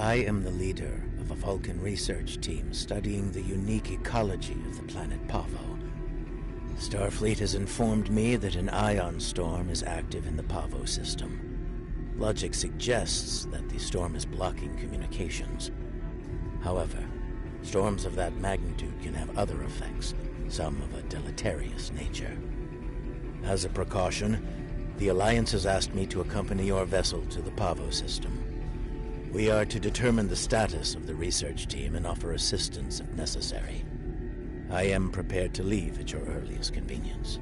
I am the leader of a Vulcan research team studying the unique ecology of the planet Pavo. Starfleet has informed me that an ion storm is active in the Pavo system. Logic suggests that the storm is blocking communications. However, storms of that magnitude can have other effects, some of a deleterious nature. As a precaution, the Alliance has asked me to accompany your vessel to the Pavo system. We are to determine the status of the research team and offer assistance if necessary. I am prepared to leave at your earliest convenience.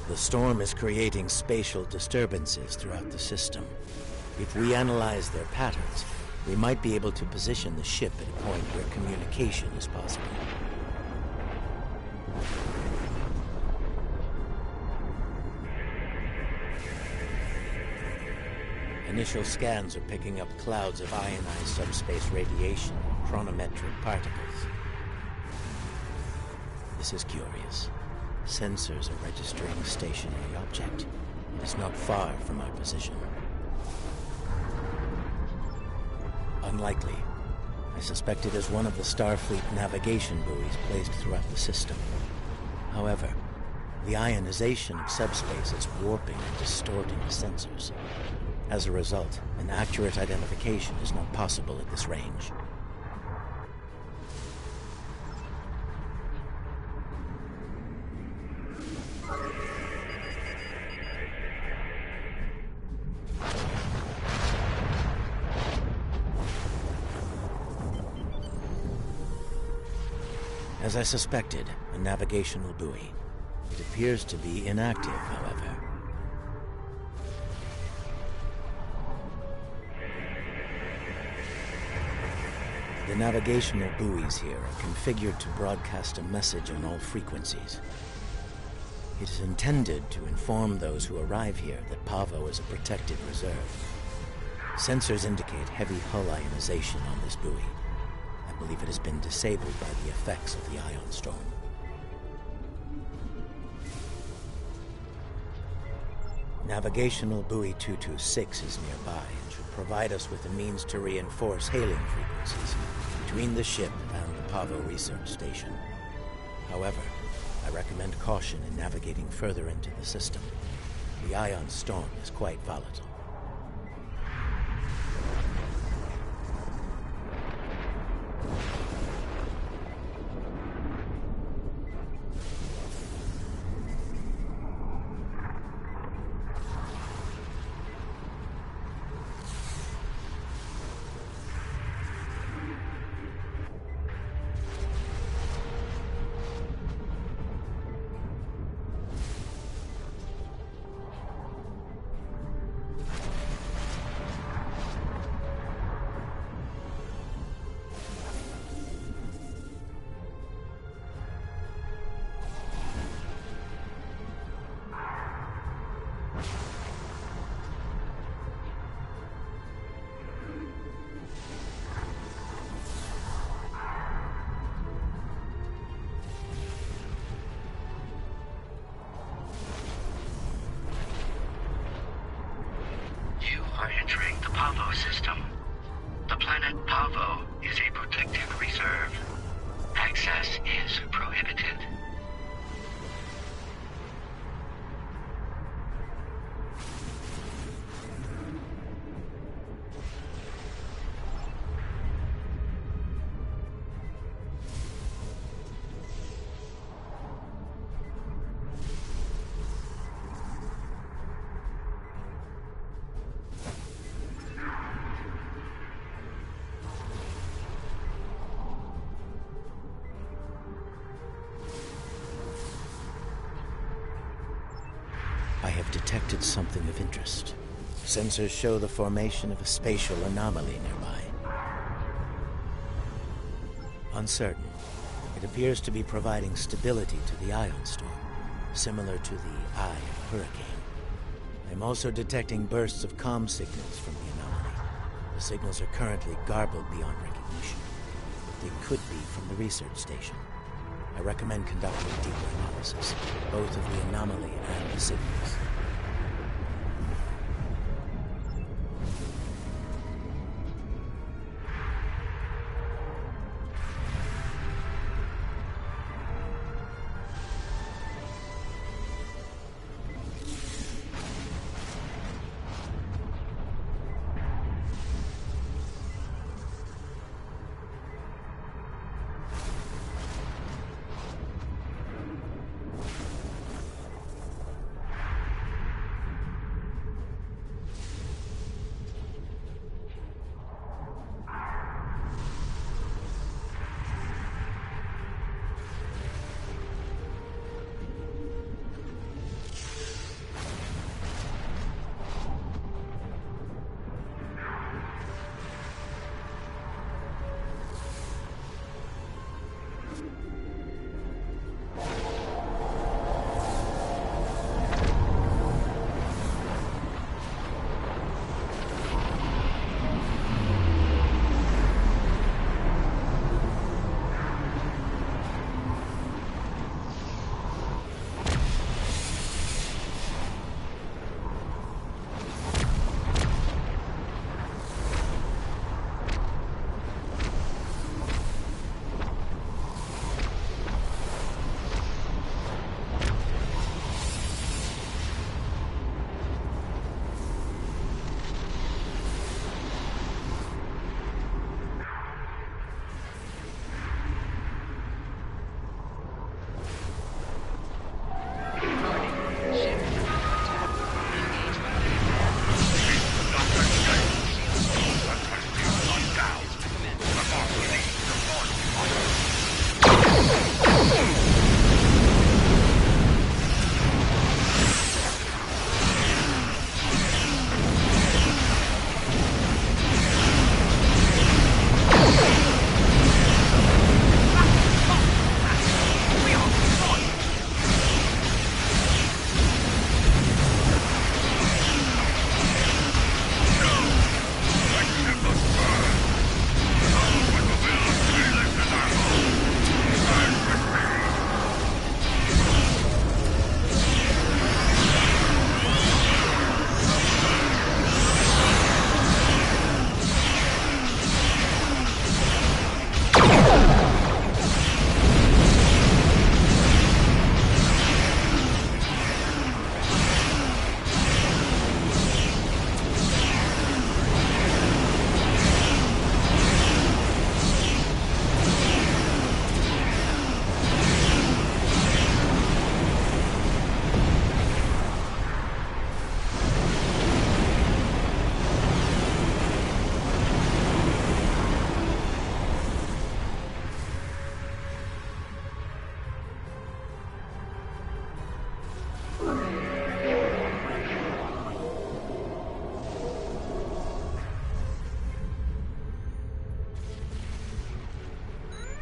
The storm is creating spatial disturbances throughout the system. If we analyze their patterns, we might be able to position the ship at a point where communication is possible. Initial scans are picking up clouds of ionized subspace radiation and chronometric particles. This is curious. Sensors are registering a stationary object. It is not far from our position. Unlikely. I suspect it is one of the Starfleet navigation buoys placed throughout the system. However, the ionization of subspace is warping and distorting the sensors. As a result, an accurate identification is not possible at this range. As I suspected, a navigational buoy. It appears to be inactive, however. The navigational buoys here are configured to broadcast a message on all frequencies. It is intended to inform those who arrive here that Pavo is a protected reserve. Sensors indicate heavy hull ionization on this buoy. I believe it has been disabled by the effects of the ion storm. Navigational buoy 226 is nearby and should provide us with a means to reinforce hailing frequencies between the ship and the Pavo research station. However, I recommend caution in navigating further into the system. The ion storm is quite volatile. Pavo system. The planet Pavo is a protected reserve. Access is prohibited. I have detected something of interest. Sensors show the formation of a spatial anomaly nearby. Uncertain, it appears to be providing stability to the ion storm, similar to the eye of Hurricane. I'm also detecting bursts of comm signals from the anomaly. The signals are currently garbled beyond recognition. They could be from the research station. I recommend conducting a deeper analysis, both of the anomaly and the signals.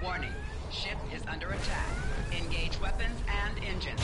Warning, ship is under attack. Engage weapons and engines.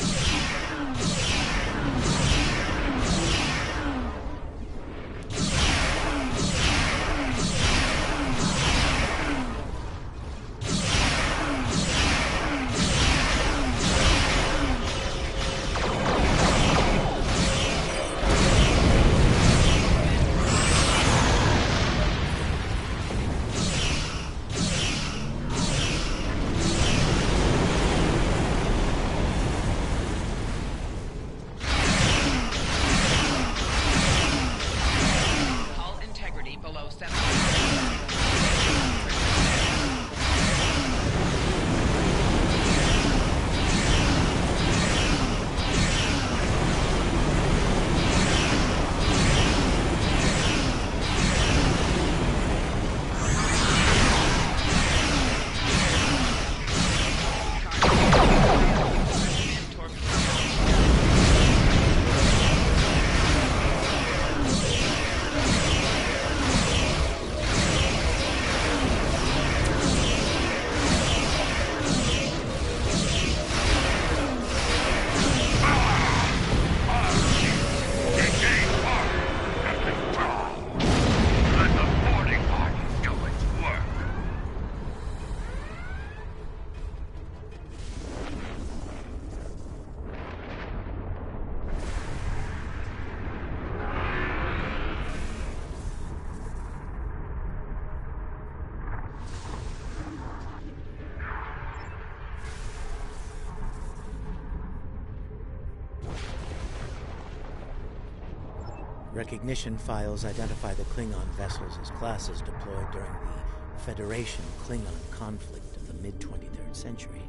Recognition files identify the Klingon vessels as classes deployed during the Federation-Klingon conflict of the mid-23rd century.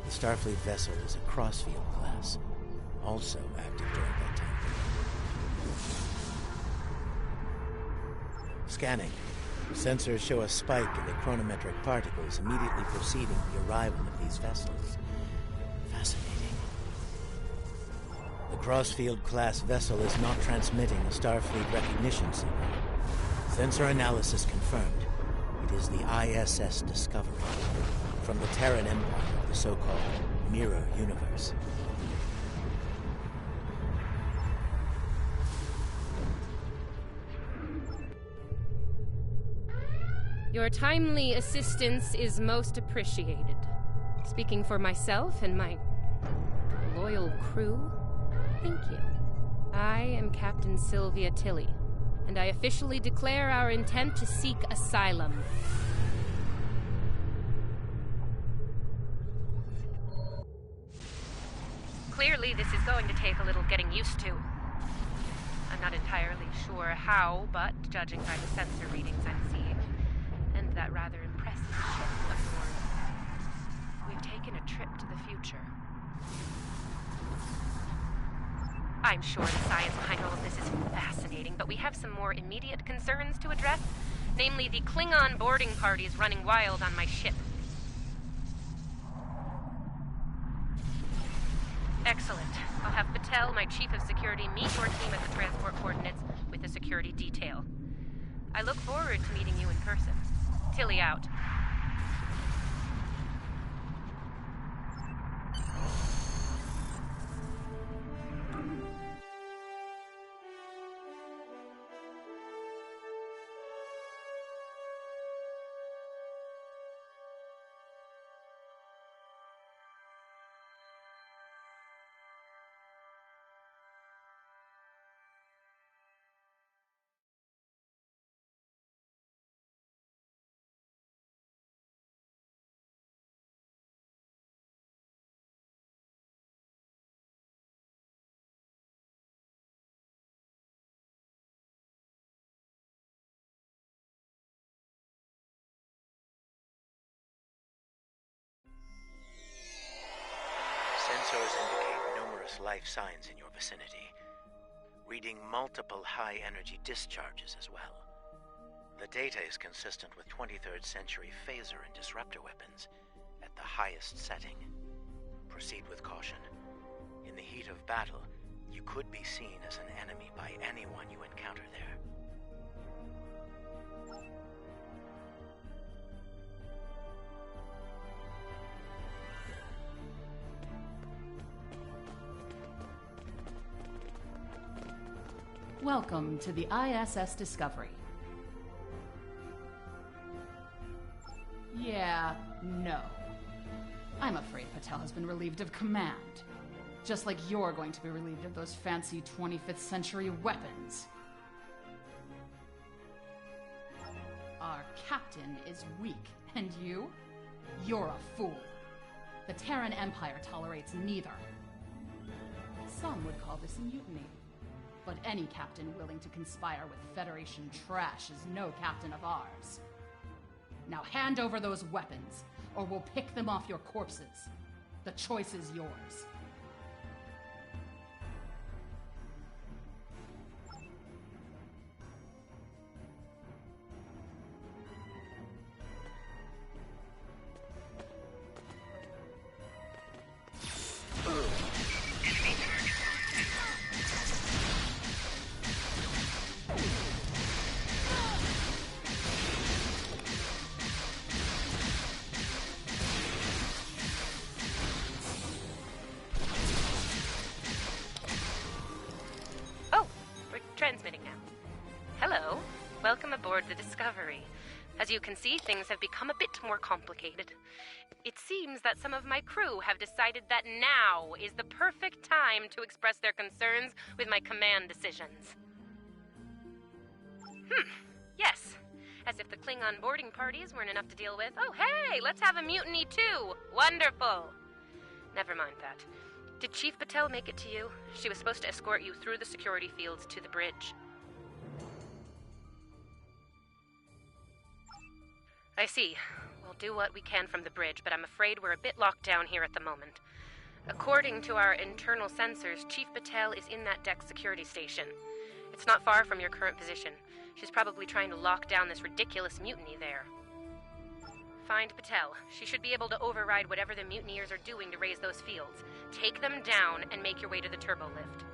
The Starfleet vessel is a Crossfield class, also active during that time. Scanning. Sensors show a spike in the chronometric particles immediately preceding the arrival of these vessels. Fascinating. The Crossfield-class vessel is not transmitting a Starfleet recognition signal. Sensor analysis confirmed. It is the ISS Discovery, from the Terran Empire of the so-called Mirror Universe. Your timely assistance is most appreciated. Speaking for myself and my loyal crew, thank you. I am Captain Sylvia Tilly, and I officially declare our intent to seek asylum. Clearly, this is going to take a little getting used to. I'm not entirely sure how, but judging by the sensor readings I'm seeing, and that rather impressive ship of yours, we've taken a trip to the future. I'm sure the science behind all of this is fascinating, but we have some more immediate concerns to address, namely the Klingon boarding parties running wild on my ship. Excellent. I'll have Patel, my chief of security, meet your team at the transport coordinates with a security detail. I look forward to meeting you in person. Tilly out. Sensors indicate numerous life signs in your vicinity, reading multiple high-energy discharges as well. The data is consistent with 23rd century phaser and disruptor weapons at the highest setting. Proceed with caution. In the heat of battle, you could be seen as an enemy by anyone you encounter there. Welcome to the ISS Discovery. Yeah, no. I'm afraid Patel has been relieved of command. Just like you're going to be relieved of those fancy 25th century weapons. Our captain is weak, and you? You're a fool. The Terran Empire tolerates neither. Some would call this a mutiny. But any captain willing to conspire with Federation trash is no captain of ours. Now hand over those weapons, or we'll pick them off your corpses. The choice is yours. Transmitting now. Hello. Welcome aboard the Discovery. As you can see, things have become a bit more complicated. It seems that some of my crew have decided that now is the perfect time to express their concerns with my command decisions. Yes. As if the Klingon boarding parties weren't enough to deal with. Oh, hey, let's have a mutiny too. Wonderful. Never mind that. Did Chief Patel make it to you? She was supposed to escort you through the security fields to the bridge. I see. We'll do what we can from the bridge, but I'm afraid we're a bit locked down here at the moment. According to our internal sensors, Chief Patel is in that deck security station. It's not far from your current position. She's probably trying to lock down this ridiculous mutiny there. Find Patel. She should be able to override whatever the mutineers are doing to raise those fields. Take them down and make your way to the turbo lift.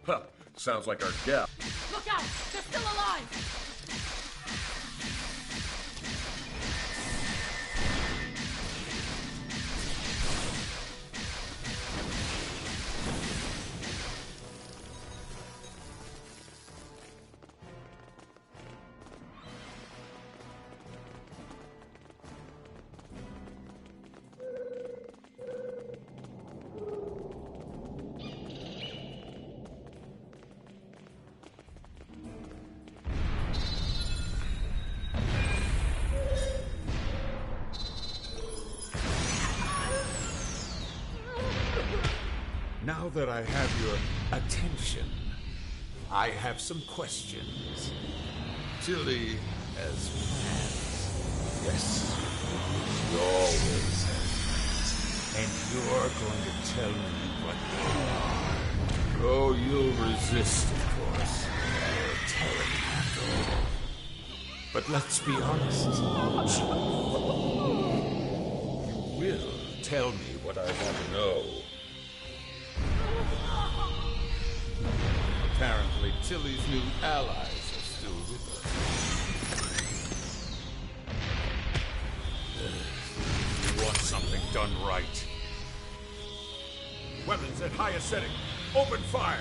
Huh, sounds like our gap. Look out! They're still alive! Now that I have your attention, I have some questions. Tilly has plans. Yes, she always has. And you're going to tell me what they are. Oh, you'll resist, of course. You're Terran. But let's be honest. You will tell me what I want to know. Apparently, Tilly's new allies are still with us. You want something done right. Weapons at highest setting. Open fire!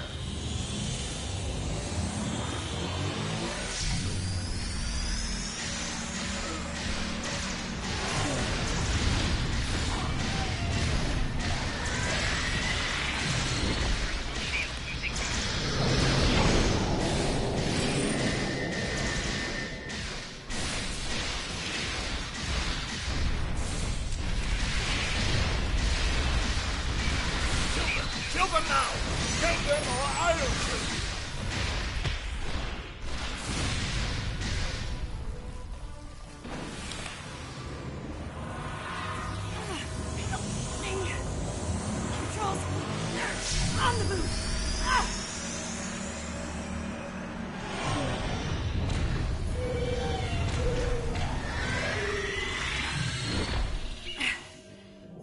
Kill them now! Kill them or I'll kill you! Controls! On the move!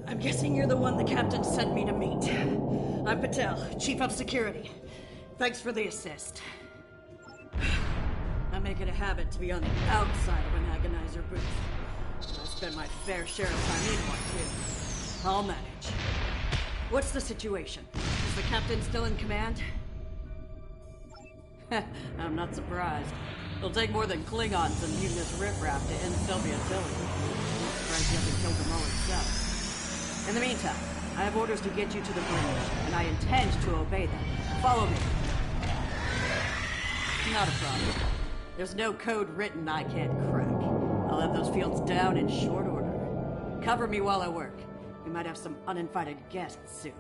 I'm guessing you're the one the captain sent me to meet. I'm Patel, Chief of Security. Thanks for the assist. I make it a habit to be on the outside of an agonizer booth. I spend my fair share of time in one, too. I'll manage. What's the situation? Is the captain still in command? I'm not surprised. It'll take more than Klingons and mutinous riffraff to end Sylvia Tilly. I'm surprised you haven't killed them all yourself. In the meantime, I have orders to get you to the bridge, and I intend to obey them. Follow me. Not a problem. There's no code written I can't crack. I'll have those fields down in short order. Cover me while I work. We might have some uninvited guests soon.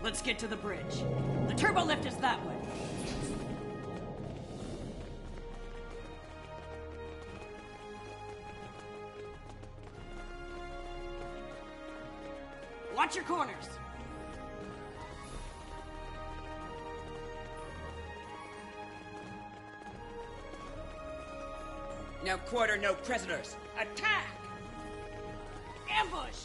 Let's get to the bridge. The turbo lift is that way. Watch your corners. No quarter, no prisoners. Attack! Ambush!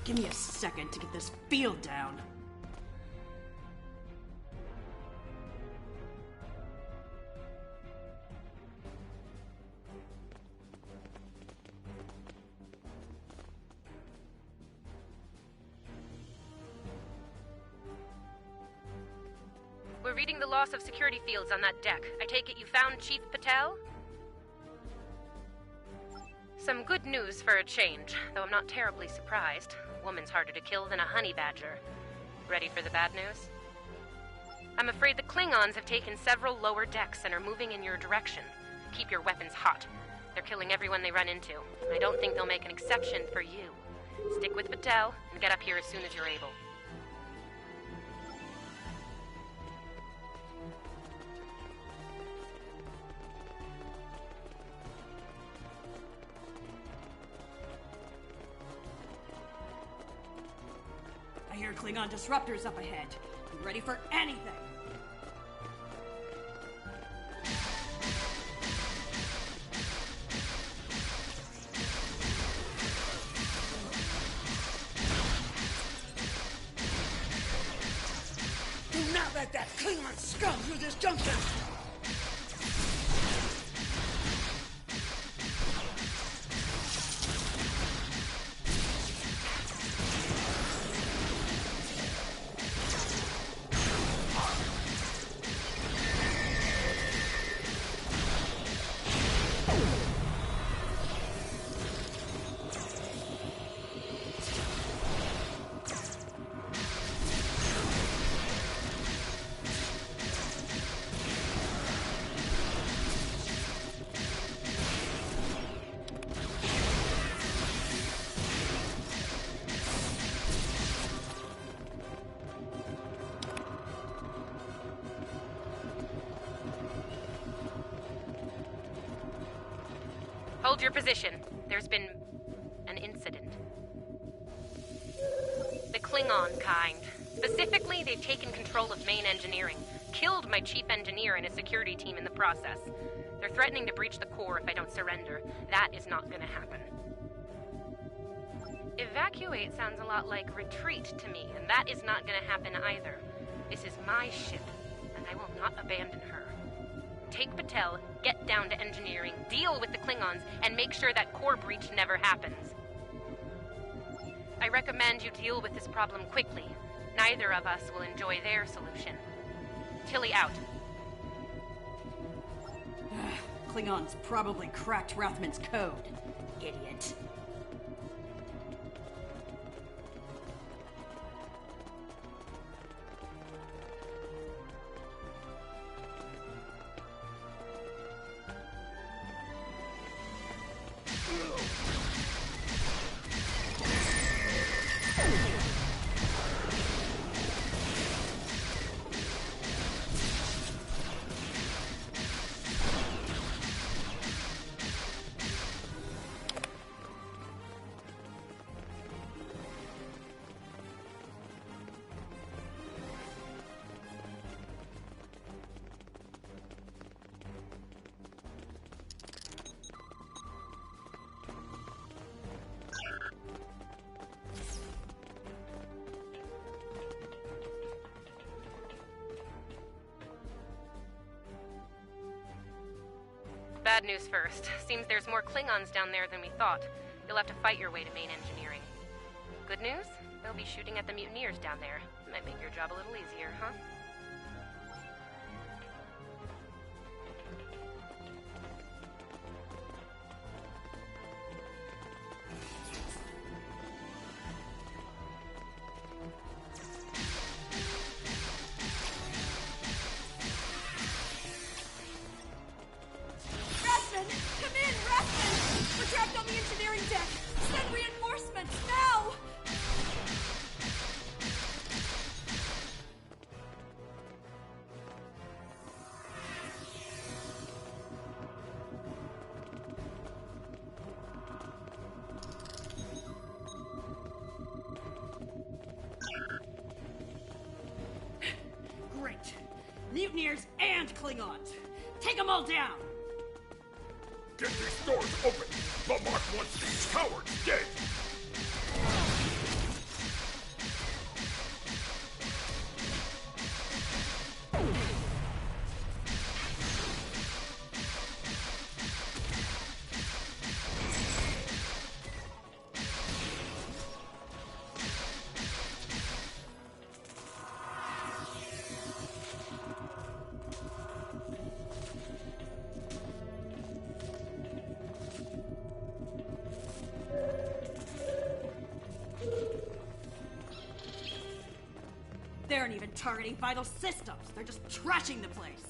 Give me a second to get this field down. We're reading the loss of security fields on that deck. I take it you found Chief Patel? Some good news for a change, though I'm not terribly surprised. A woman's harder to kill than a honey badger. Ready for the bad news? I'm afraid the Klingons have taken several lower decks and are moving in your direction. Keep your weapons hot. They're killing everyone they run into. I don't think they'll make an exception for you. Stick with Patel and get up here as soon as you're able. I hear Klingon disruptors up ahead. Be ready for anything. Do not let that Klingon scum through this junction! Hold your position. There's been an incident. The Klingon kind. Specifically, they've taken control of main engineering, killed my chief engineer and his security team in the process. They're threatening to breach the core if I don't surrender. That is not gonna happen. Evacuate sounds a lot like retreat to me, and that is not gonna happen either. This is my ship, and I will not abandon her. Take Patel, get down to engineering, deal with the Klingons, and make sure that core breach never happens. I recommend you deal with this problem quickly. Neither of us will enjoy their solution. Tilly out. Klingons probably cracked Rathman's code. Idiot. Bad news first. Seems there's more Klingons down there than we thought. You'll have to fight your way to main engineering. Good news? They'll be shooting at the mutineers down there. Might make your job a little easier, huh? Come in, Rathman! We're trapped on the engineering deck! Send reinforcements, now! Klingons! Take them all down! Get these doors open! The Mark wants these cowards dead! They aren't even targeting vital systems. They're just trashing the place.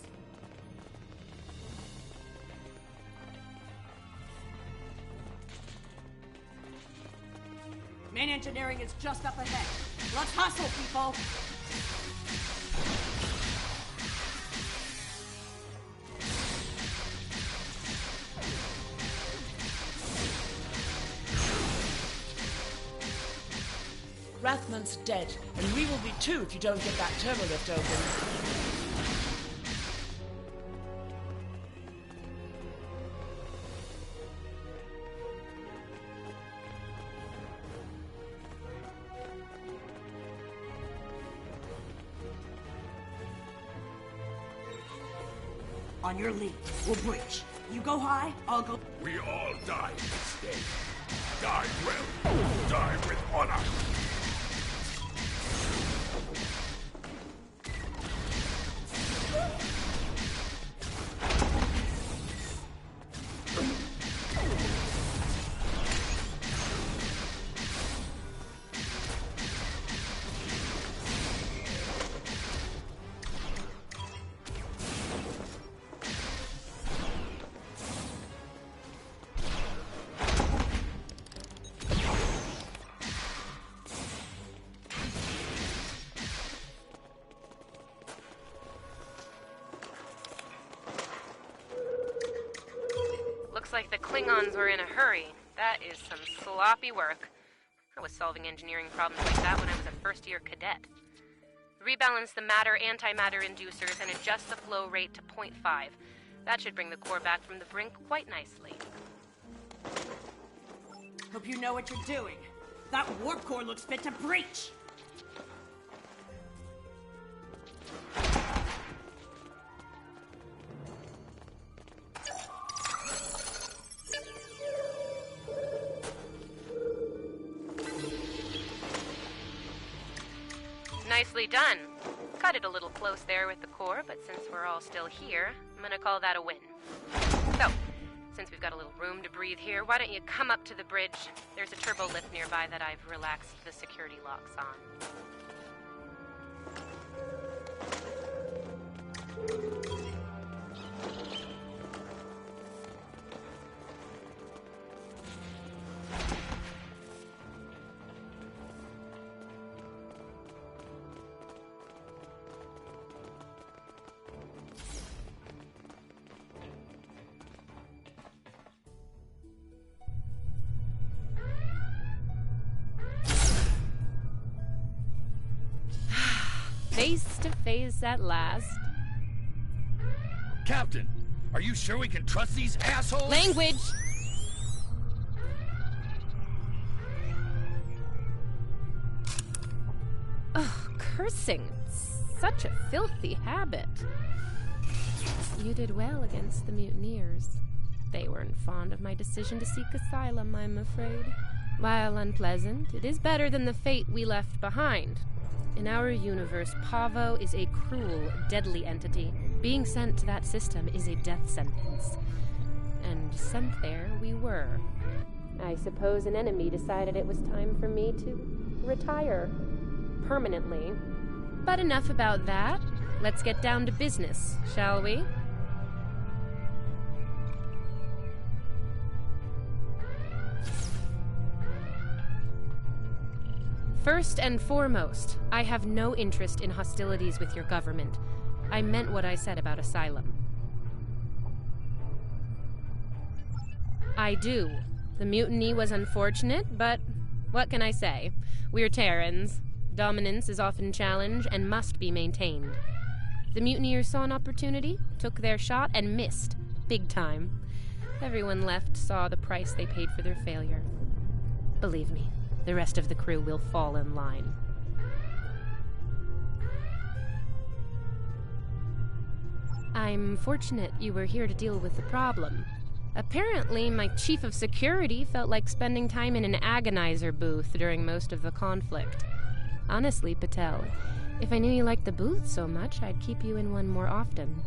Main engineering is just up ahead. Let's hustle, people! Rathman's dead, and we will be too if you don't get that turbolift open. On your lead, we'll breach. You go high, I'll go... We all die this day. Die well. Die with honor. Looks like the Klingons were in a hurry. That is some sloppy work. I was solving engineering problems like that when I was a first-year cadet. Rebalance the matter-antimatter inducers and adjust the flow rate to 0.5. That should bring the core back from the brink quite nicely. Hope you know what you're doing. That warp core looks fit to breach! Nicely done. Cut it a little close there with the core, but since we're all still here, I'm gonna call that a win. So, since we've got a little room to breathe here, why don't you come up to the bridge? There's a turbo lift nearby that I've relaxed the security locks on. Face to face at last. Captain, are you sure we can trust these assholes? Language! Ugh, cursing. It's such a filthy habit. You did well against the mutineers. They weren't fond of my decision to seek asylum, I'm afraid. While unpleasant, it is better than the fate we left behind. In our universe, Pavo is a cruel, deadly entity. Being sent to that system is a death sentence. And sent there we were. I suppose an enemy decided it was time for me to retire. Permanently. But enough about that. Let's get down to business, shall we? First and foremost, I have no interest in hostilities with your government. I meant what I said about asylum. I do. The mutiny was unfortunate, but what can I say? We're Terrans. Dominance is often challenged and must be maintained. The mutineers saw an opportunity, took their shot and missed. Big time. Everyone left saw the price they paid for their failure. Believe me, the rest of the crew will fall in line. I'm fortunate you were here to deal with the problem. Apparently, my chief of security felt like spending time in an agonizer booth during most of the conflict. Honestly, Patel, if I knew you liked the booth so much, I'd keep you in one more often.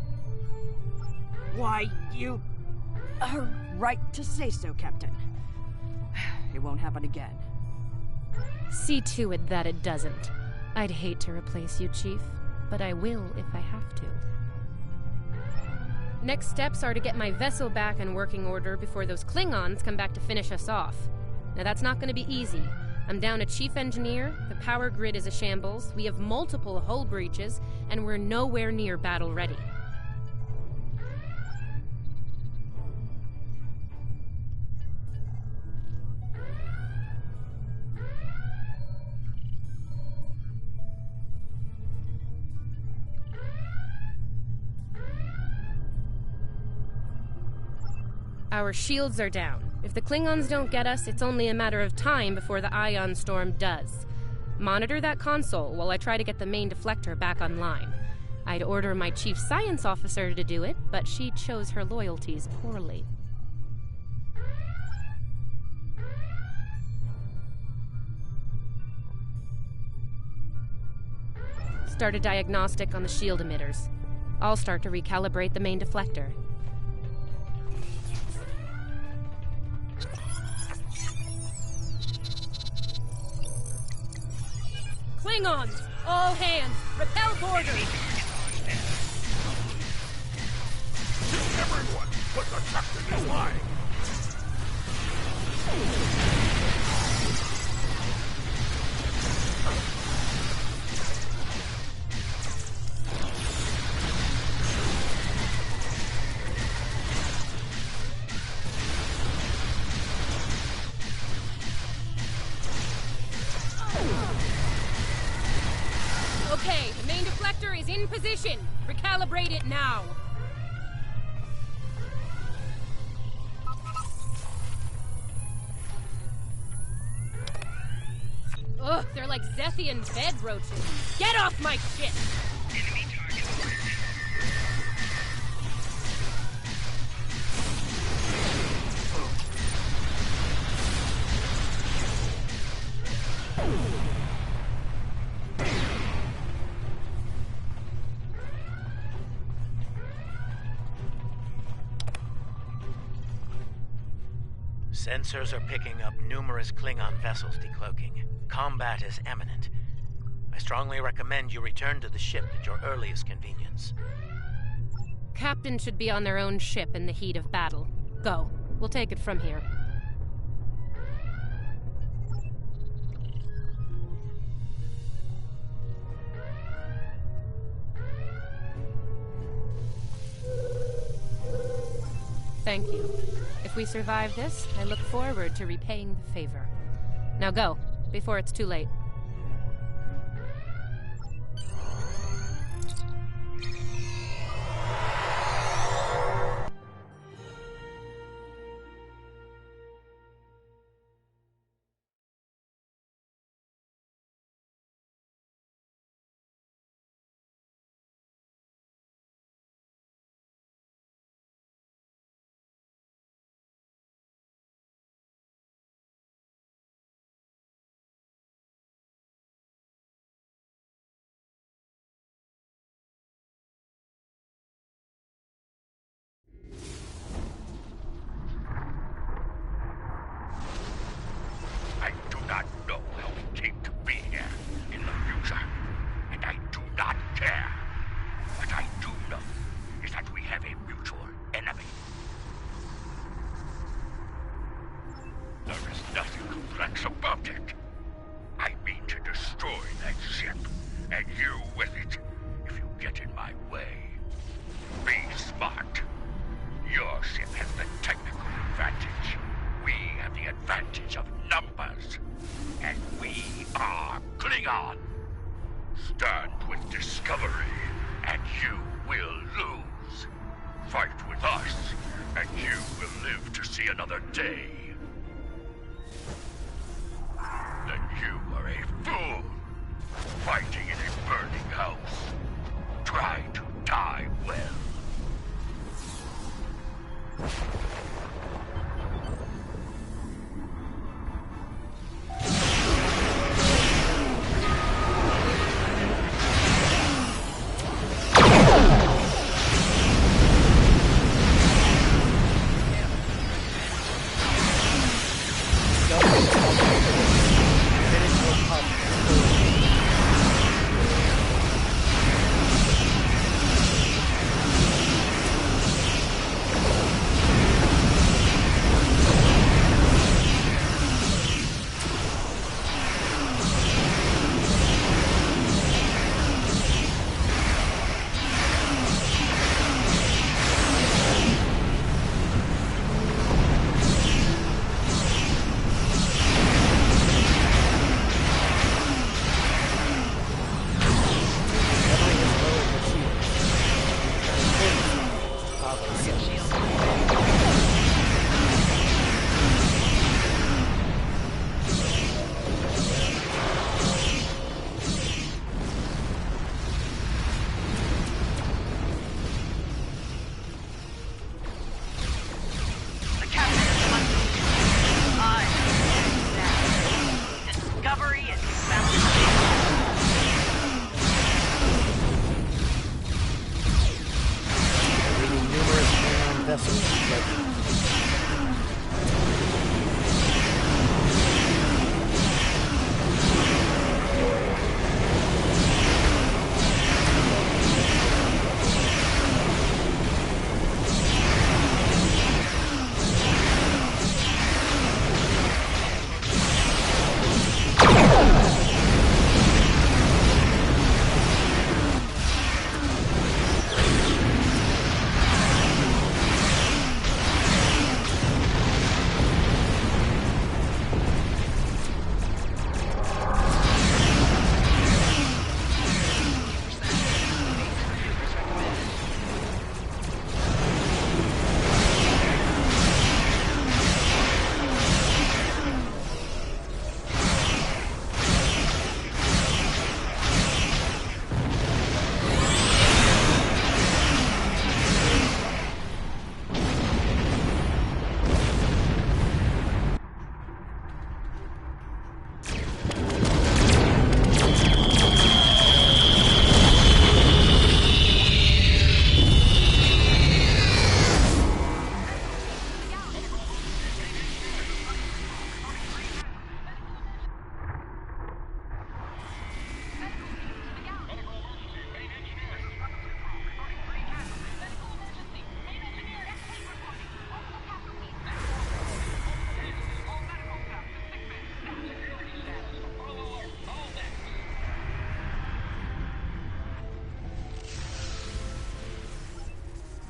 Why, you are right to say so, Captain. It won't happen again. See to it that it doesn't. I'd hate to replace you, Chief, but I will if I have to. Next steps are to get my vessel back in working order before those Klingons come back to finish us off. Now that's not going to be easy. I'm down a chief engineer, the power grid is a shambles, we have multiple hull breaches, and we're nowhere near battle ready. Our shields are down. If the Klingons don't get us, it's only a matter of time before the ion storm does. Monitor that console while I try to get the main deflector back online. I'd order my chief science officer to do it, but she chose her loyalties poorly. Start a diagnostic on the shield emitters. I'll start to recalibrate the main deflector. Klingons! All hands! Repel boarders! Everyone, put the captain in line! Okay, the main deflector is in position. Recalibrate it now. Ugh, they're like Zethian bed roaches. Get off my ship! Enemy target. Sensors are picking up numerous Klingon vessels decloaking. Combat is imminent. I strongly recommend you return to the ship at your earliest convenience. Captain should be on their own ship in the heat of battle. Go. We'll take it from here. Thank you. If we survive this, I look forward to repaying the favor. Now go, before it's too late. I do not know how we came to be here in the future, and I do not care. What I do know is that we have a mutual enemy. There is nothing complex about it. I mean to destroy that ship, and you with it, if you get in my way. Be smart. Your ship has the technical advantage. We have the advantage of numbers. And we are Klingon. Stand with discovery, and you will lose. live to see another day, then you are a fool, fighting in a burning house. Try to die well.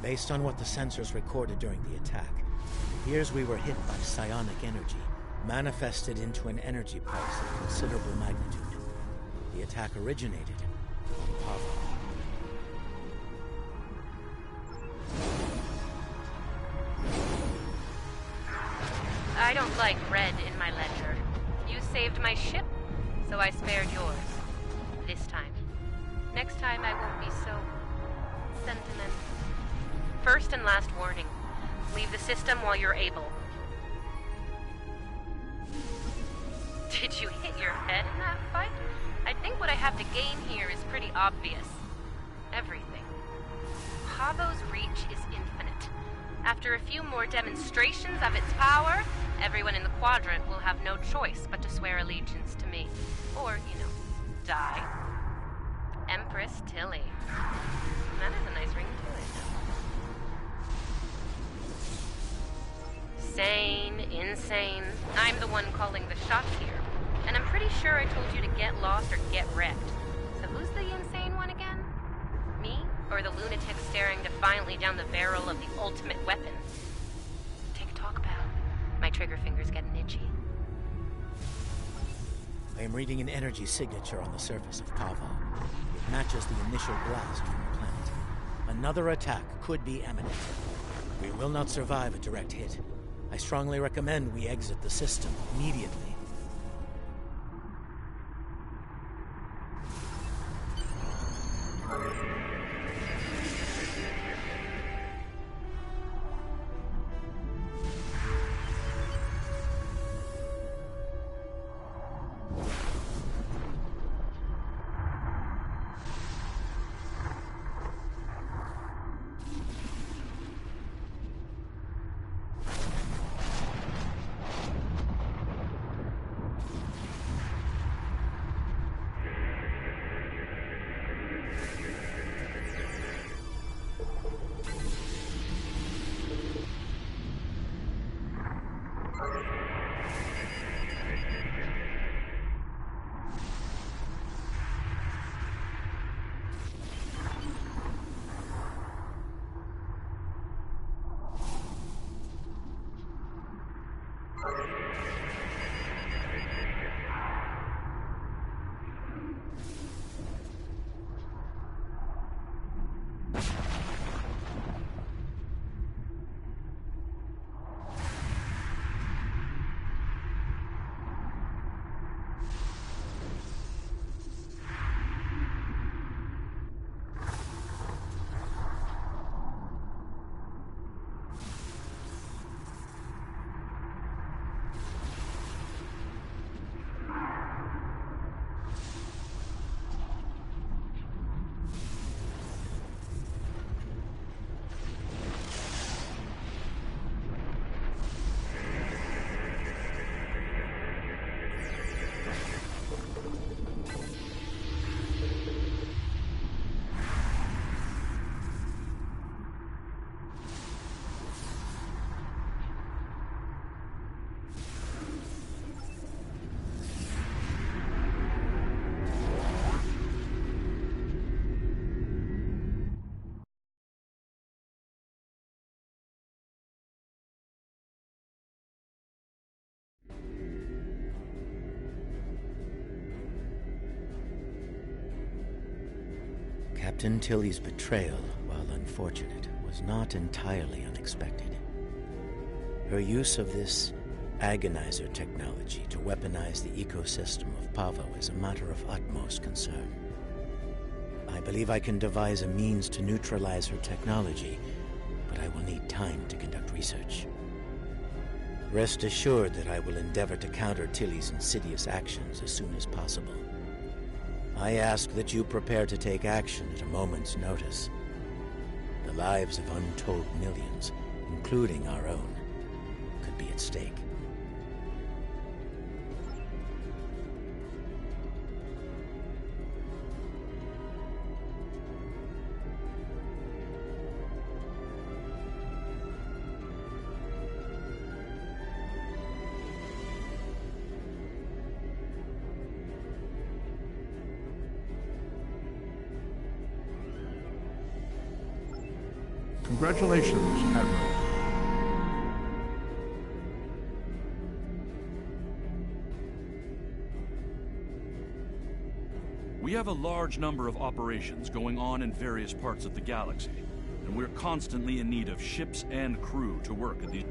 Based on what the sensors recorded during the attack, it appears we were hit by psionic energy, manifested into an energy pulse of considerable magnitude. The attack originated on Pavo. I don't like red in my ledger. You saved my ship, so I spared yours. This time. Next time I won't be so sentimental. First and last warning. Leave the system while you're able. Did you hit your head in that fight? I think what I have to gain here is pretty obvious. Everything. Pavo's reach is infinite. After a few more demonstrations of its power, everyone in the Quadrant will have no choice but to swear allegiance to me. Or, die. Empress Tilly. That is a nice ring to it. Sane, insane. I'm the one calling the shots here. And I'm pretty sure I told you to get lost or get wrecked. So who's the insane one again? Me? Or the lunatic staring defiantly down the barrel of the ultimate weapon? Take a talk, pal. My trigger finger's getting itchy. I am reading an energy signature on the surface of Pavo. It matches the initial blast from the planet. Another attack could be imminent. We will not survive a direct hit. I strongly recommend we exit the system immediately. Captain Tilly's betrayal, while unfortunate, was not entirely unexpected. Her use of this agonizer technology to weaponize the ecosystem of Pavo is a matter of utmost concern. I believe I can devise a means to neutralize her technology, but I will need time to conduct research. Rest assured that I will endeavor to counter Tilly's insidious actions as soon as possible. I ask that you prepare to take action at a moment's notice. The lives of untold millions, including our own, could be at stake. Congratulations, Admiral. We have a large number of operations going on in various parts of the galaxy, and we're constantly in need of ships and crew to work at these.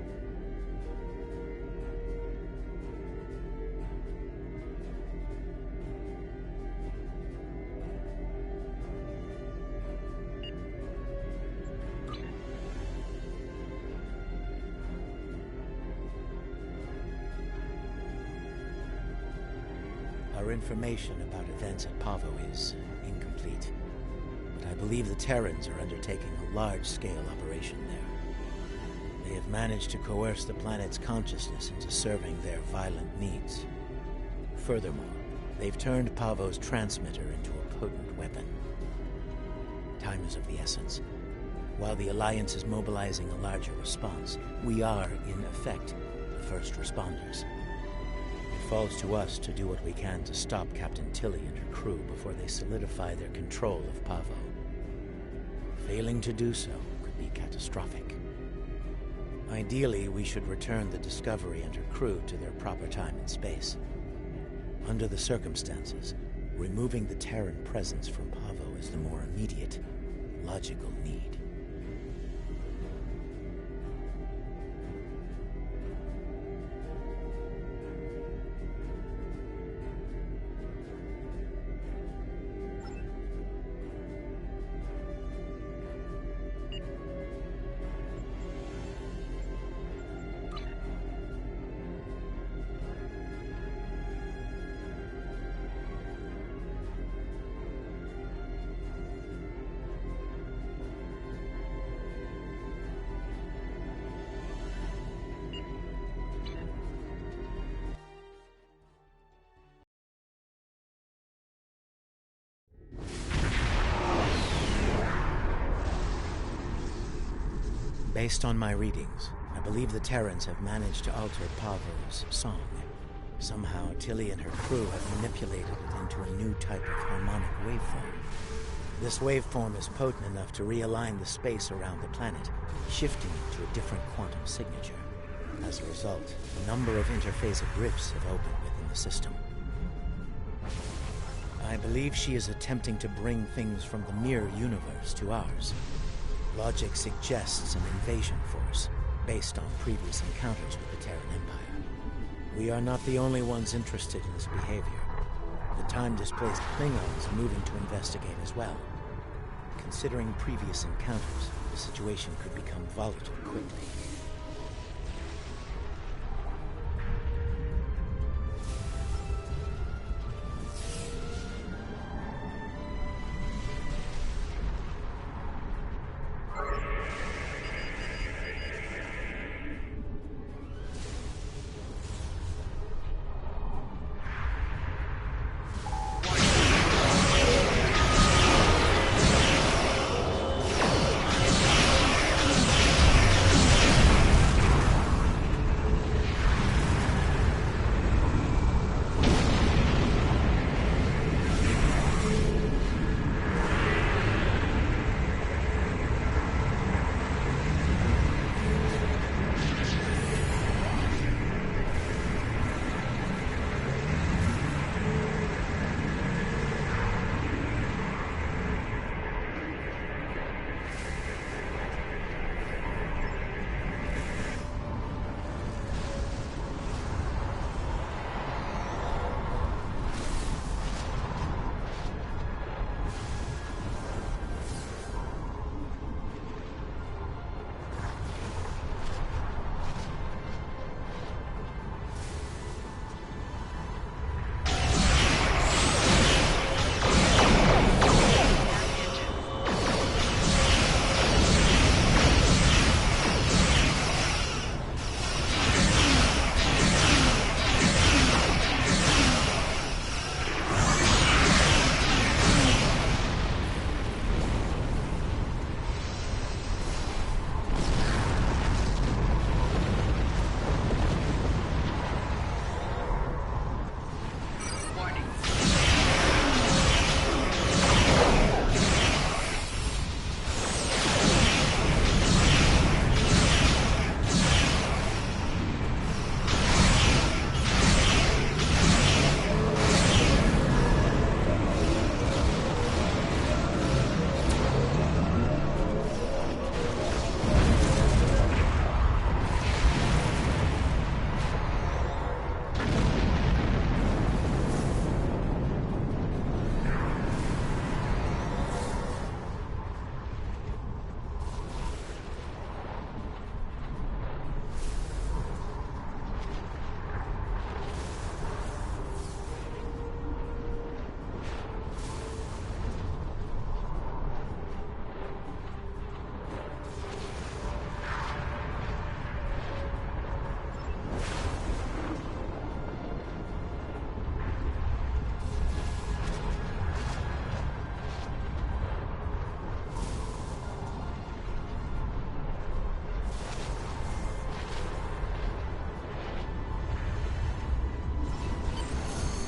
Our information about events at Pavo is incomplete, but I believe the Terrans are undertaking a large-scale operation there. They have managed to coerce the planet's consciousness into serving their violent needs. Furthermore, they've turned Pavo's transmitter into a potent weapon. Time is of the essence. While the Alliance is mobilizing a larger response, we are, in effect, the first responders. It falls to us to do what we can to stop Captain Tilly and her crew before they solidify their control of Pavo. Failing to do so could be catastrophic. Ideally, we should return the Discovery and her crew to their proper time and space. Under the circumstances, removing the Terran presence from Pavo is the more immediate, logical need. Based on my readings, I believe the Terrans have managed to alter Pavo's song. Somehow, Tilly and her crew have manipulated it into a new type of harmonic waveform. This waveform is potent enough to realign the space around the planet, shifting it to a different quantum signature. As a result, a number of interphasic rifts have opened within the system. I believe she is attempting to bring things from the mirror universe to ours. Logic suggests an invasion force, based on previous encounters with the Terran Empire. We are not the only ones interested in this behavior. The time-displaced Klingons are moving to investigate as well. Considering previous encounters, the situation could become volatile quickly.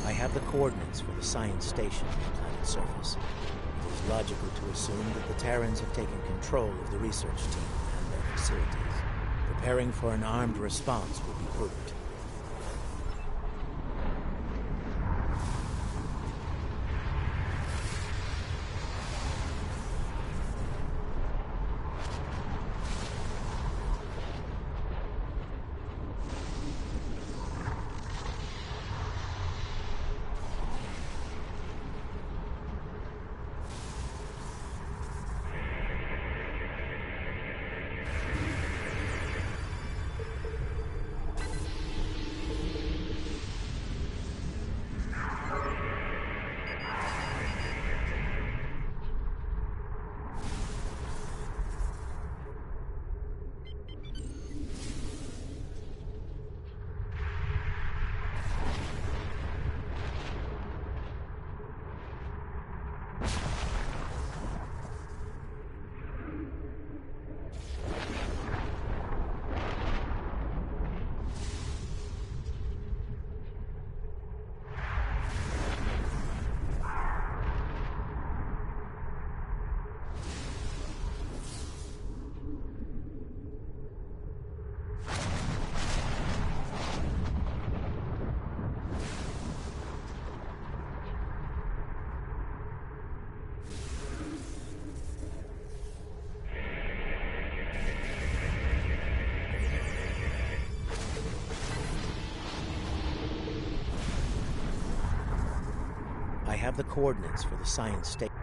I have the coordinates for the science station on the planet's surface. It is logical to assume that the Terrans have taken control of the research team and their facilities. Preparing for an armed response would be prudent. have the coordinates for the science station.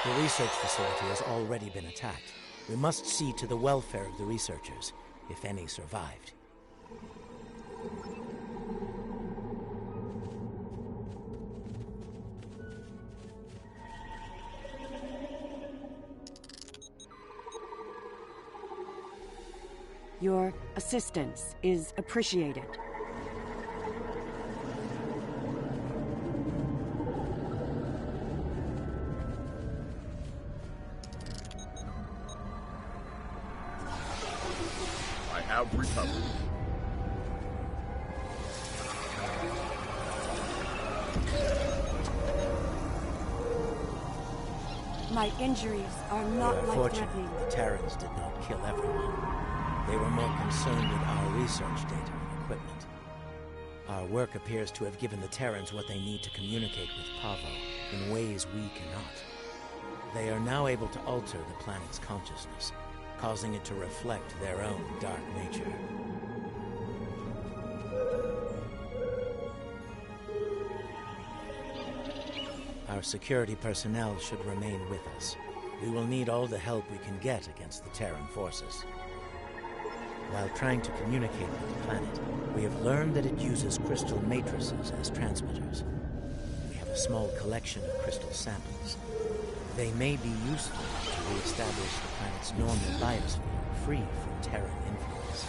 The research facility has already been attacked. We must see to the welfare of the researchers, if any survived. Your assistance is appreciated. I have recovered. My injuries are not life-threatening. The Terrans did not kill everyone. They were more concerned with our research data and equipment. Our work appears to have given the Terrans what they need to communicate with Pavo in ways we cannot. They are now able to alter the planet's consciousness, causing it to reflect their own dark nature. Our security personnel should remain with us. We will need all the help we can get against the Terran forces. While trying to communicate with the planet, we have learned that it uses crystal matrices as transmitters. We have a small collection of crystal samples. They may be useful to re-establish the planet's normal biosphere, free from Terran influence.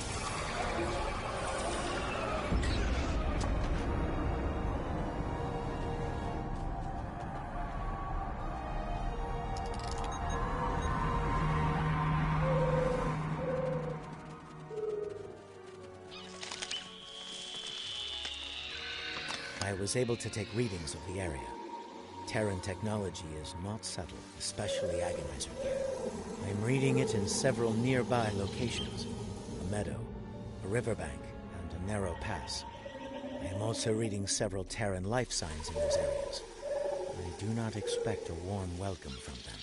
I was able to take readings of the area. Terran technology is not subtle, especially agonizer gear. I'm reading it in several nearby locations. A meadow, a riverbank, and a narrow pass. I am also reading several Terran life signs in those areas. I do not expect a warm welcome from them.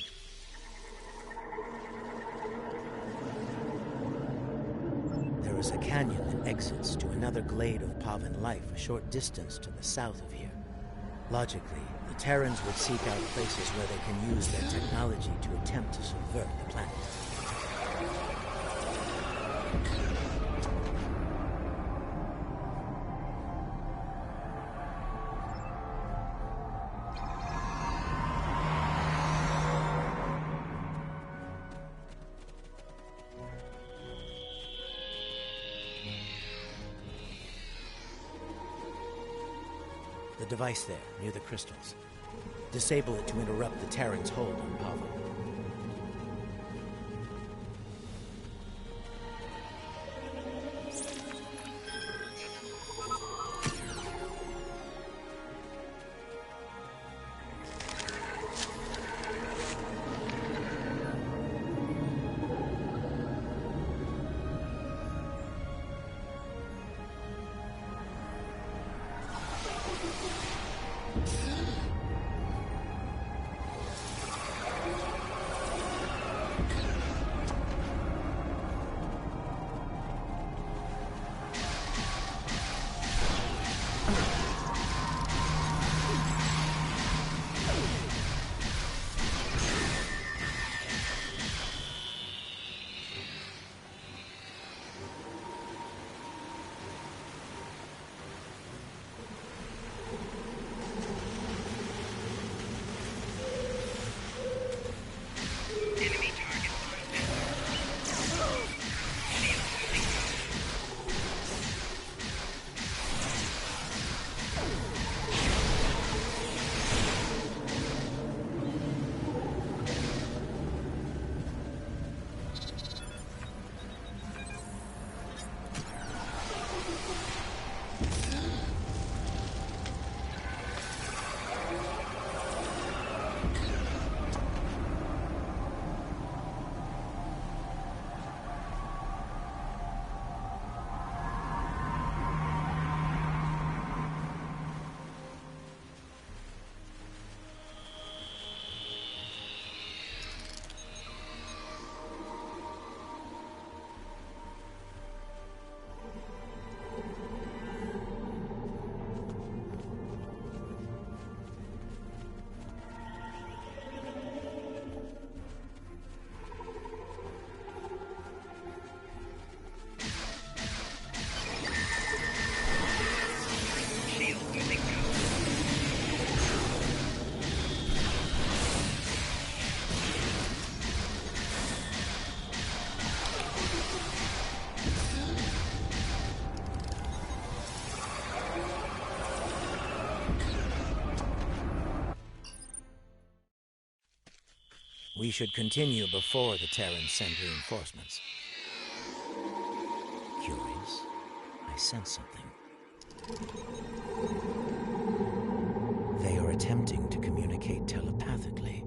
There is a canyon that exits to another glade of Pavan life a short distance to the south of here. Logically, the Terrans would seek out places where they can use their technology to attempt to subvert the planet. The device there, near the crystals. Disable it to interrupt the Terran's hold on Pavo. We should continue before the Terrans send reinforcements. Curious. I sense something. They are attempting to communicate telepathically.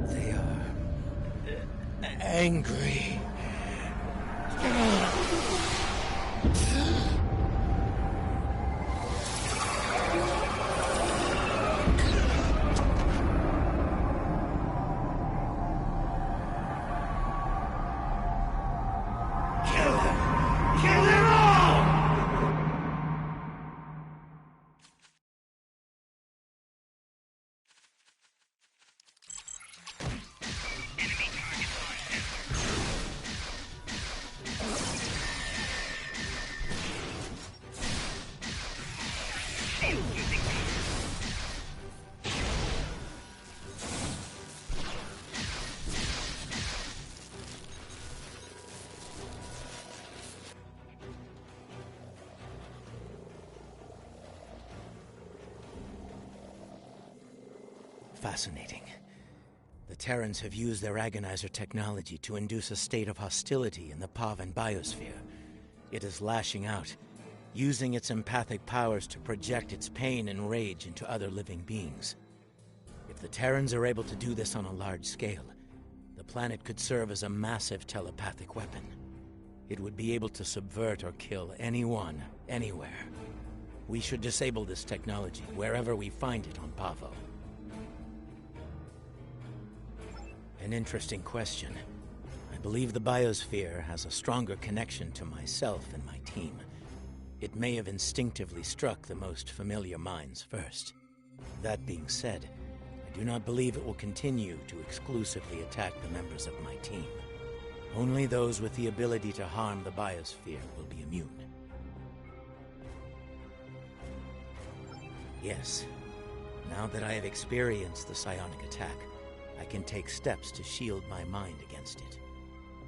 They are angry. Fascinating. The Terrans have used their agonizer technology to induce a state of hostility in the Pavan biosphere. It is lashing out, using its empathic powers to project its pain and rage into other living beings. If the Terrans are able to do this on a large scale, the planet could serve as a massive telepathic weapon. It would be able to subvert or kill anyone, anywhere. We should disable this technology wherever we find it on Pavo. An interesting question. I believe the biosphere has a stronger connection to myself and my team. It may have instinctively struck the most familiar minds first. That being said, I do not believe it will continue to exclusively attack the members of my team. Only those with the ability to harm the biosphere will be immune. Yes, now that I have experienced the psionic attack, I can take steps to shield my mind against it.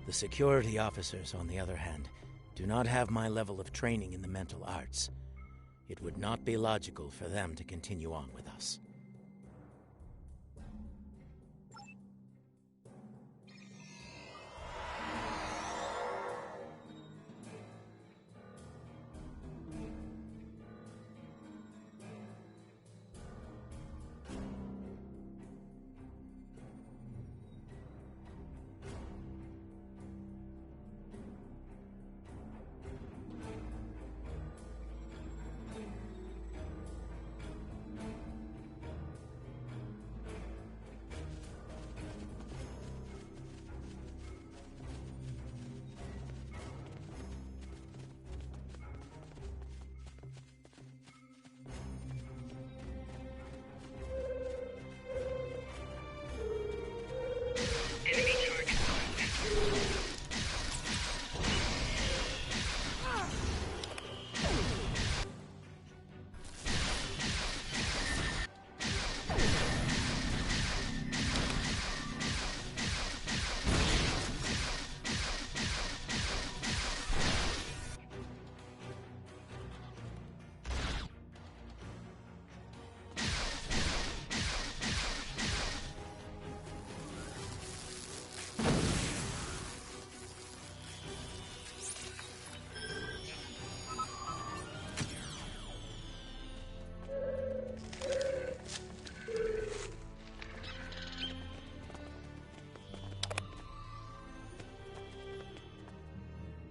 The security officers, on the other hand, do not have my level of training in the mental arts. It would not be logical for them to continue on with us.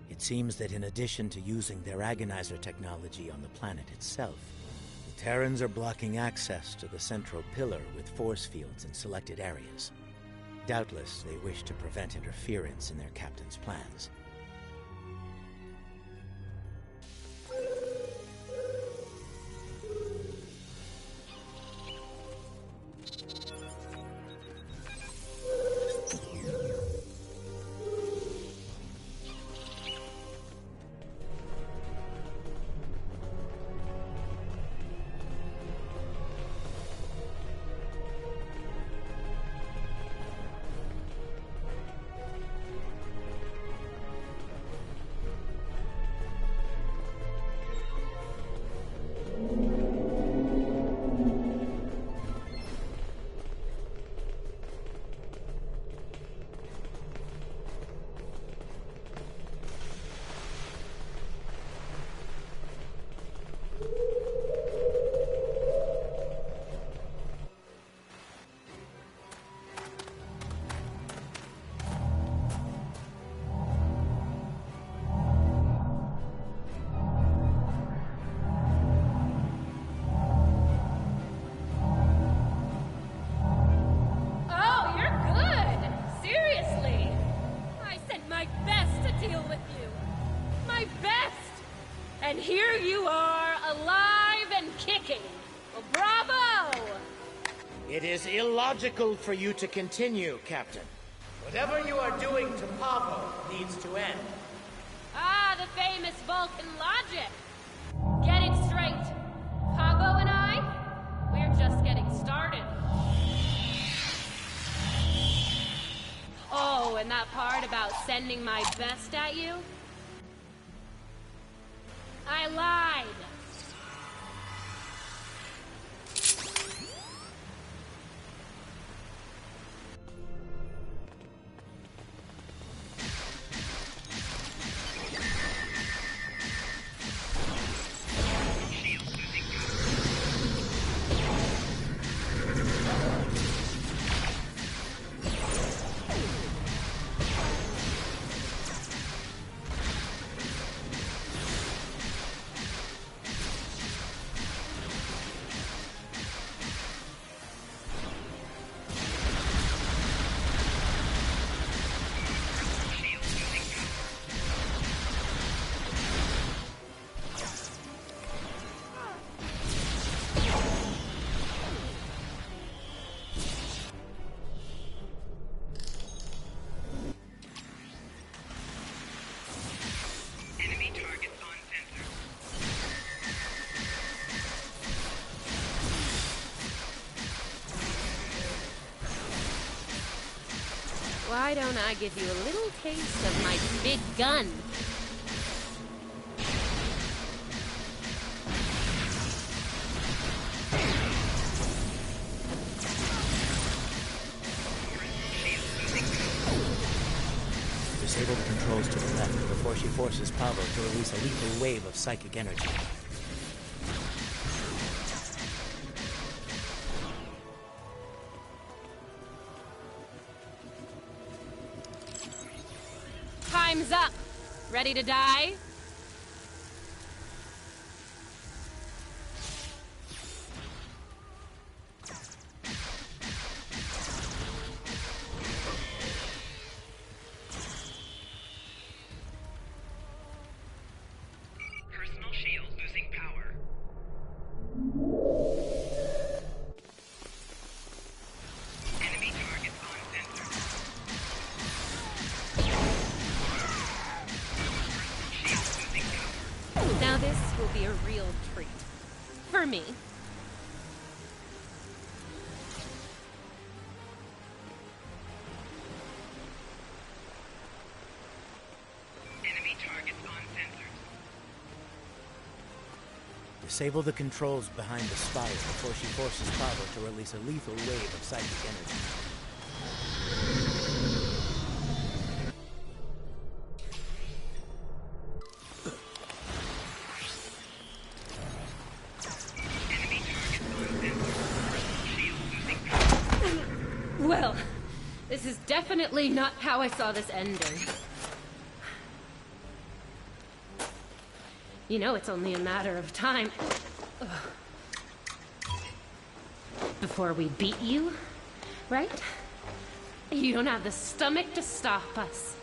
It seems that in addition to using their agonizer technology on the planet itself, the Terrans are blocking access to the central pillar with force fields in selected areas. Doubtless, they wish to prevent interference in their captain's plans. And here you are, alive and kicking. Well, bravo! It is illogical for you to continue, Captain. Whatever you are doing to Pavo needs to end. Ah, the famous Vulcan logic. Get it straight. Pavo and I, we're just getting started. Oh, and that part about sending my best at you? I lied. Why don't I give you a little taste of my big gun? Disable the controls to the left before she forces Pavo to release a lethal wave of psychic energy. Time's up. Ready to die? Personal shield losing power. Enemy targets on center. Now this will be a real treat. For me. Enemy targets on sensors. Disable the controls behind the spire before she forces Pavo to release a lethal wave of psychic energy. Well, this is definitely not how I saw this ending. You know, it's only a matter of time before we beat you, right? You don't have the stomach to stop us.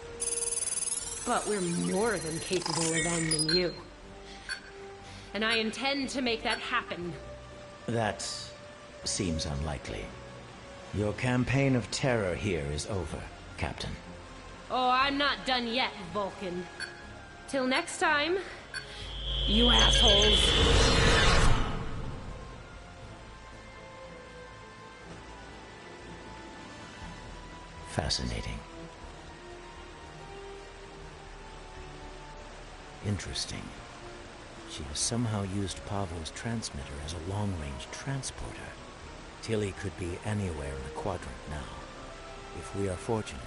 But we're more than capable of ending you. And I intend to make that happen. That seems unlikely. Your campaign of terror here is over, Captain. Oh, I'm not done yet, Vulcan. Till next time, you assholes. Fascinating. Interesting. She has somehow used Pavo's transmitter as a long-range transporter. Tilly could be anywhere in the quadrant now. If we are fortunate,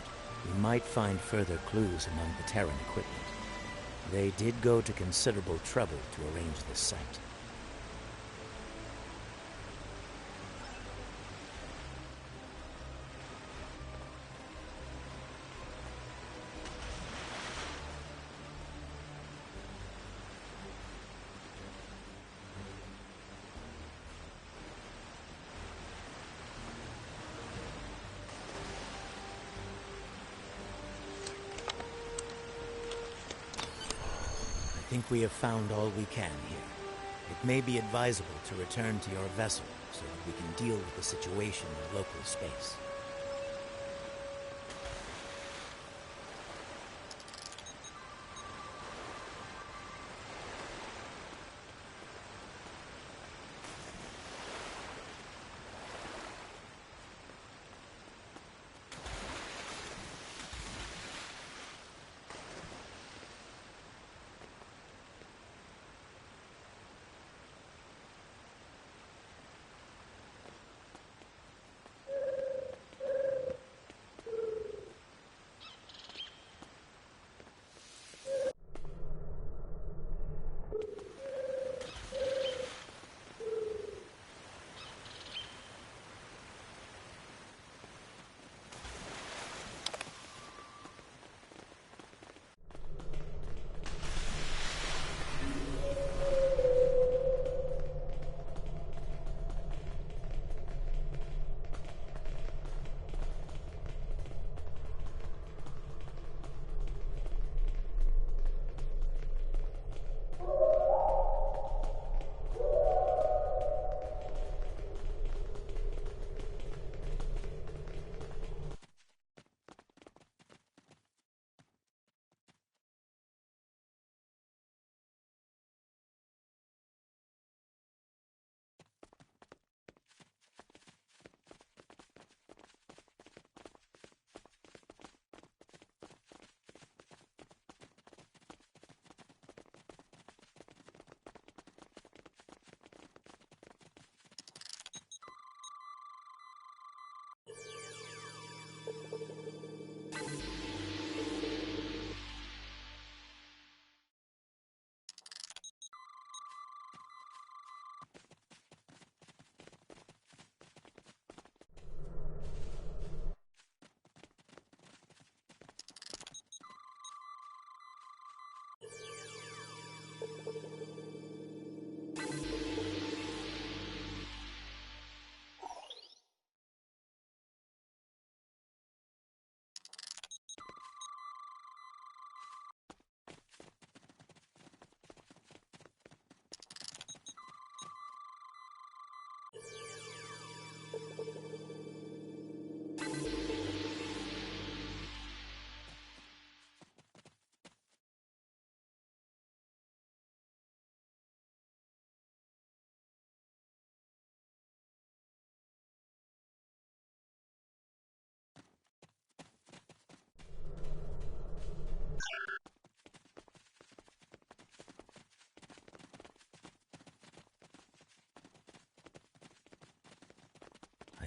we might find further clues among the Terran equipment. They did go to considerable trouble to arrange this site. I think we have found all we can here. It may be advisable to return to your vessel so that we can deal with the situation in local space.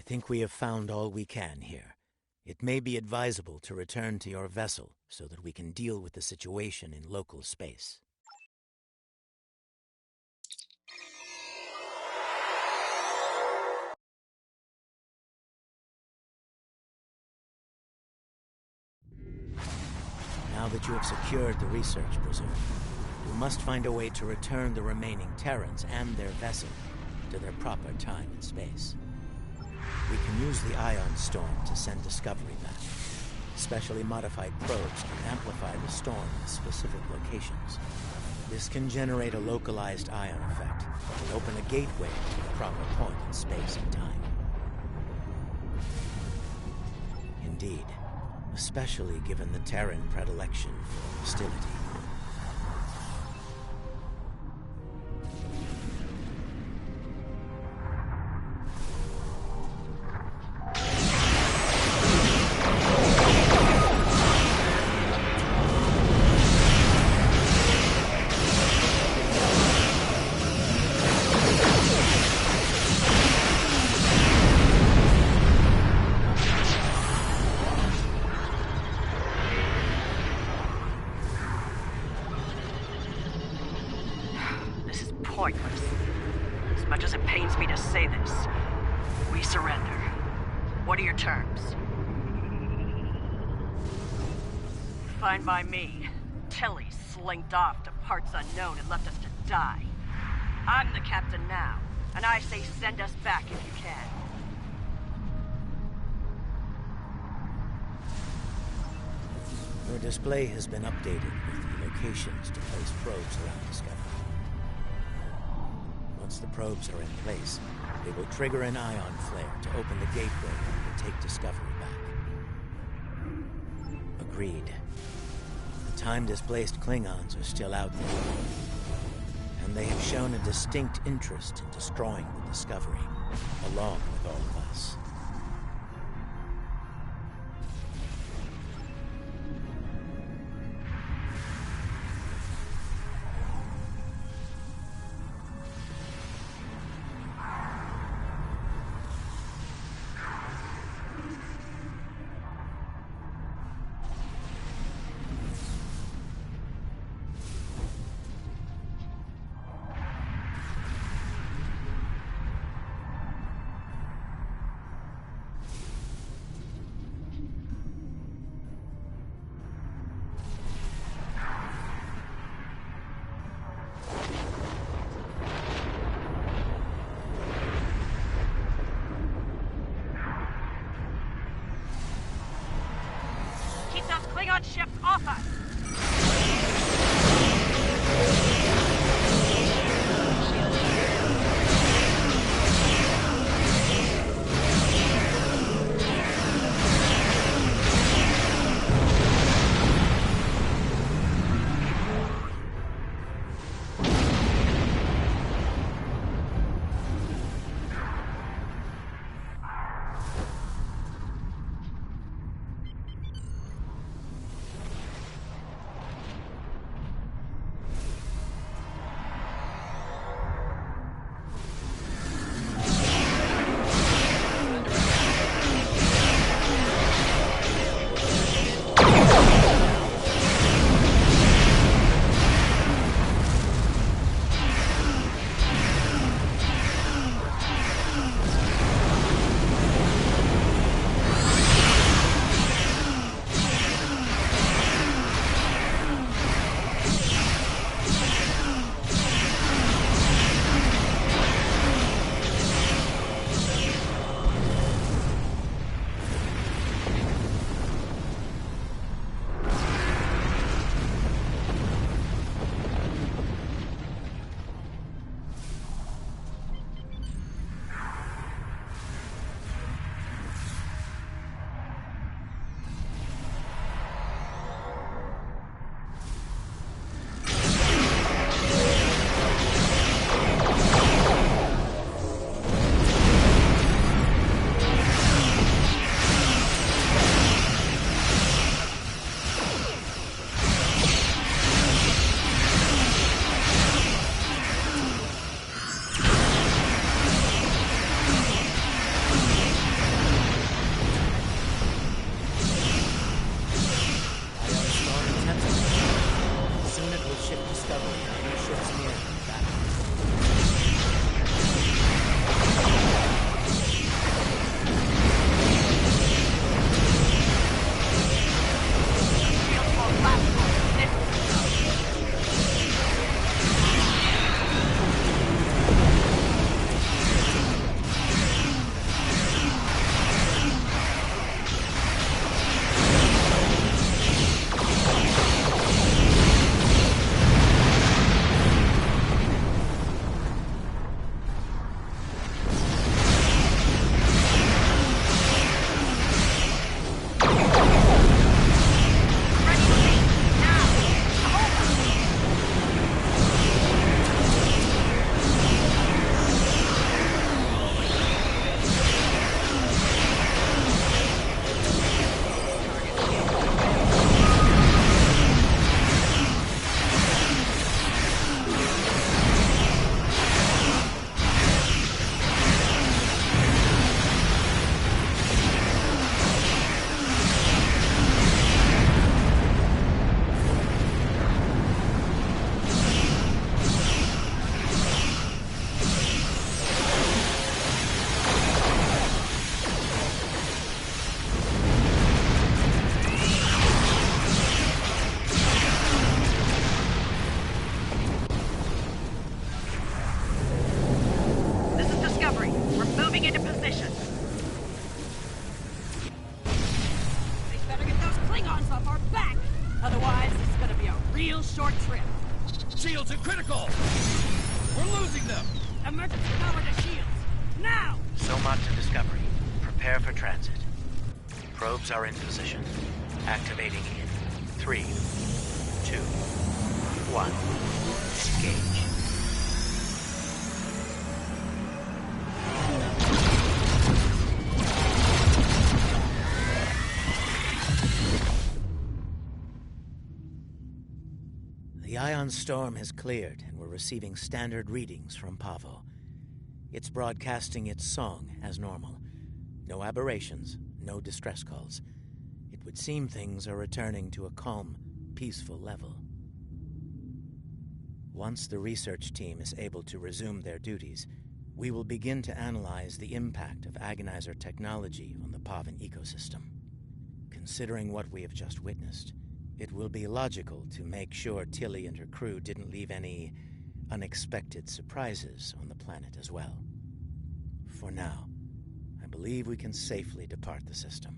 I think we have found all we can here. It may be advisable to return to your vessel so that we can deal with the situation in local space. Now that you have secured the research preserve, you must find a way to return the remaining Terrans and their vessel to their proper time and space. We can use the Ion Storm to send Discovery back. Specially modified probes can amplify the storm in specific locations. This can generate a localized ion effect and open a gateway to the proper point in space and time. Indeed, especially given the Terran predilection for hostility. Pointless. As much as it pains me to say this, we surrender. What are your terms? Fine by me. Tilly slinked off to parts unknown and left us to die. I'm the captain now, and I say send us back if you can. Your display has been updated with the locations to place probes around Discovery. Once the probes are in place, they will trigger an ion flare to open the gateway and take Discovery back. Agreed. The time-displaced Klingons are still out there, and they have shown a distinct interest in destroying the Discovery, along with all of us. Klingon ships off us! real short trip. Shields are critical! We're losing them! Emergency power to shields! Now! Soma to Discovery. Prepare for transit. Probes are in position. Activating in 3, 2, 1. Engage. The ion storm has cleared, and we're receiving standard readings from Pavo. It's broadcasting its song as normal. No aberrations, no distress calls. It would seem things are returning to a calm, peaceful level. Once the research team is able to resume their duties, we will begin to analyze the impact of Agonizer technology on the Pavan ecosystem. Considering what we have just witnessed, it will be logical to make sure Tilly and her crew didn't leave any unexpected surprises on the planet as well. For now, I believe we can safely depart the system.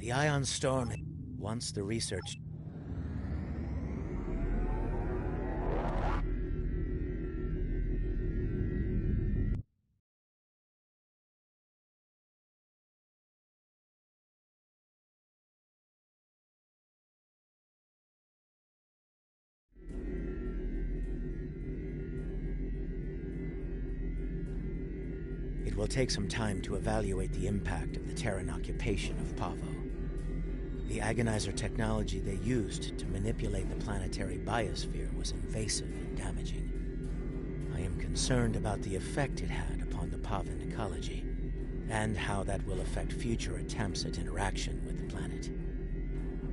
The ion storm, once the research... It will take some time to evaluate the impact of the Terran occupation of Pavo. The Agonizer technology they used to manipulate the planetary biosphere was invasive and damaging. I am concerned about the effect it had upon the Pavan ecology, and how that will affect future attempts at interaction with the planet.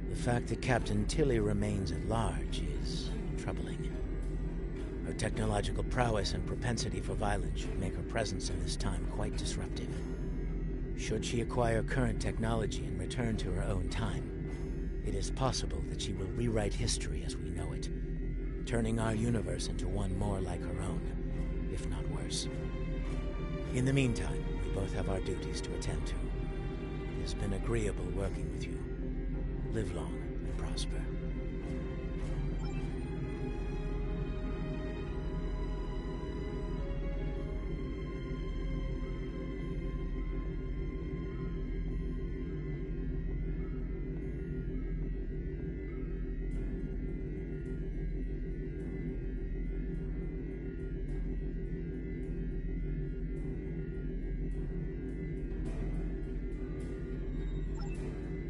The fact that Captain Tilly remains at large is troubling. Her technological prowess and propensity for violence should make her presence in this time quite disruptive. Should she acquire current technology and return to her own time, it is possible that she will rewrite history as we know it, turning our universe into one more like her own, if not worse. In the meantime, we both have our duties to attend to. It has been agreeable working with you. Live long and prosper.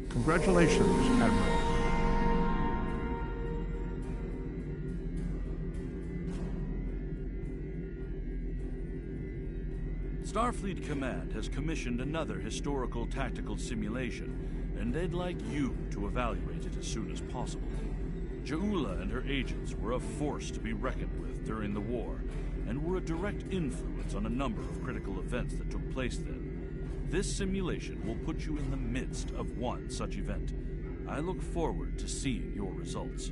Congratulations, Admiral. Starfleet Command has commissioned another historical tactical simulation, and they'd like you to evaluate it as soon as possible. Ja'ula and her agents were a force to be reckoned with during the war, and were a direct influence on a number of critical events that took place then. This simulation will put you in the midst of one such event. I look forward to seeing your results.